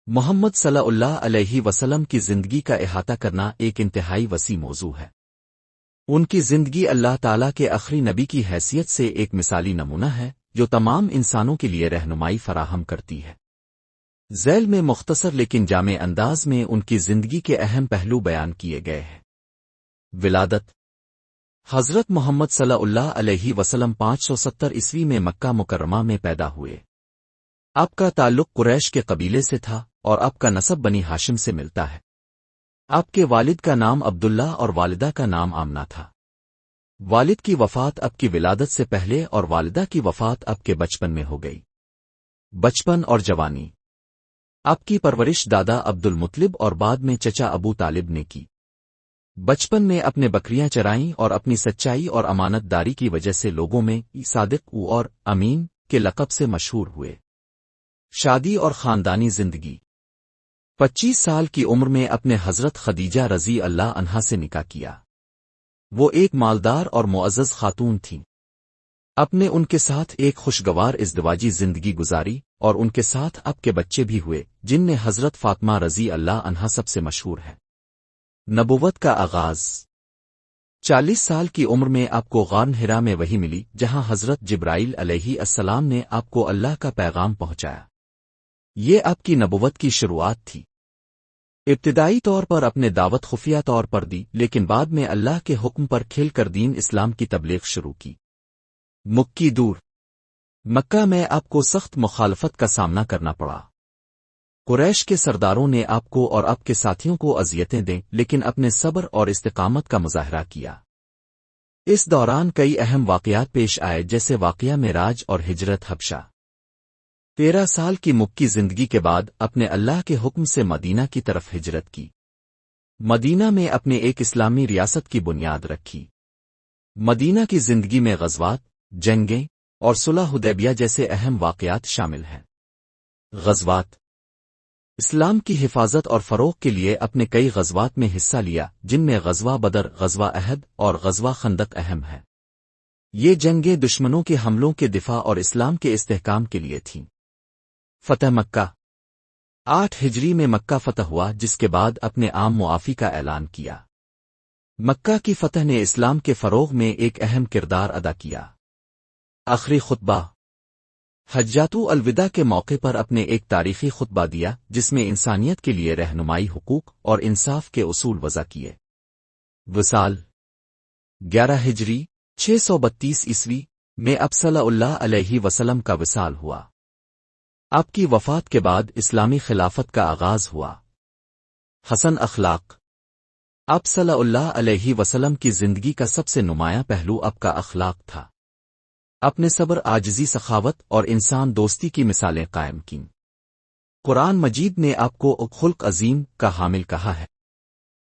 محمد صلی اللہ علیہ وسلم کی زندگی کا احاطہ کرنا ایک انتہائی وسیع موضوع ہے۔ ان کی زندگی اللہ تعالیٰ کے آخری نبی کی حیثیت سے ایک مثالی نمونہ ہے جو تمام انسانوں کے لیے رہنمائی فراہم کرتی ہے۔ ذیل میں مختصر لیکن جامع انداز میں ان کی زندگی کے اہم پہلو بیان کیے گئے ہیں۔ ولادت: حضرت محمد صلی اللہ علیہ وسلم 570 عیسوی میں مکہ مکرمہ میں پیدا ہوئے۔ آپ کا تعلق قریش کے قبیلے سے تھا اور آپ کا نسب بنی ہاشم سے ملتا ہے۔ آپ کے والد کا نام عبداللہ اور والدہ کا نام آمنہ تھا۔ والد کی وفات آپ کی ولادت سے پہلے اور والدہ کی وفات آپ کے بچپن میں ہو گئی۔ بچپن اور جوانی: آپ کی پرورش دادا عبد المطلب اور بعد میں چچا ابو طالب نے کی۔ بچپن میں اپنے بکریاں چرائیں اور اپنی سچائی اور امانت داری کی وجہ سے لوگوں میں صادق اور امین کے لقب سے مشہور ہوئے۔ شادی اور خاندانی زندگی: 25 سال کی عمر میں اپنے حضرت خدیجہ رضی اللہ عنہا سے نکاح کیا۔ وہ ایک مالدار اور معزز خاتون تھیں۔ اپنے ان کے ساتھ ایک خوشگوار ازدواجی زندگی گزاری اور ان کے ساتھ آپ کے بچے بھی ہوئے جن میں حضرت فاطمہ رضی اللہ عنہا سب سے مشہور ہے۔ نبوت کا آغاز: 40 سال کی عمر میں آپ کو غار حرا میں وحی ملی جہاں حضرت جبرائیل علیہ السلام نے آپ کو اللہ کا پیغام پہنچایا۔ یہ آپ کی نبوت کی شروعات تھی۔ ابتدائی طور پر اپنے دعوت خفیہ طور پر دی لیکن بعد میں اللہ کے حکم پر کھل کر دین اسلام کی تبلیغ شروع کی۔ مکی دور: مکہ میں آپ کو سخت مخالفت کا سامنا کرنا پڑا۔ قریش کے سرداروں نے آپ کو اور آپ کے ساتھیوں کو اذیتیں دیں لیکن اپنے صبر اور استقامت کا مظاہرہ کیا۔ اس دوران کئی اہم واقعات پیش آئے جیسے واقعہ معراج اور ہجرت حبشہ۔ 13 سال کی مکی زندگی کے بعد اپنے اللہ کے حکم سے مدینہ کی طرف ہجرت کی۔ مدینہ میں اپنے ایک اسلامی ریاست کی بنیاد رکھی۔ مدینہ کی زندگی میں غزوات، جنگیں اور صلح حدیبیہ جیسے اہم واقعات شامل ہیں۔ غزوات: اسلام کی حفاظت اور فروغ کے لیے اپنے کئی غزوات میں حصہ لیا جن میں غزوہ بدر، غزوہ احد اور غزوہ خندق اہم ہیں۔ یہ جنگیں دشمنوں کے حملوں کے دفاع اور اسلام کے استحکام کے لیے تھیں۔ فتح مکہ: 8 ہجری میں مکہ فتح ہوا جس کے بعد اپنے عام معافی کا اعلان کیا۔ مکہ کی فتح نے اسلام کے فروغ میں ایک اہم کردار ادا کیا۔ آخری خطبہ: حجۃ الوداع کے موقع پر اپنے ایک تاریخی خطبہ دیا جس میں انسانیت کے لیے رہنمائی، حقوق اور انصاف کے اصول وضع کیے۔ وصال: 11 ہجری 632 عیسوی میں اب صلی اللہ علیہ وسلم کا وصال ہوا۔ آپ کی وفات کے بعد اسلامی خلافت کا آغاز ہوا۔ حسن اخلاق: آپ صلی اللہ علیہ وسلم کی زندگی کا سب سے نمایاں پہلو آپ کا اخلاق تھا۔ اپنے صبر، عاجزی، سخاوت اور انسان دوستی کی مثالیں قائم کیں۔ قرآن مجید نے آپ کو ایک خلق عظیم کا حامل کہا ہے۔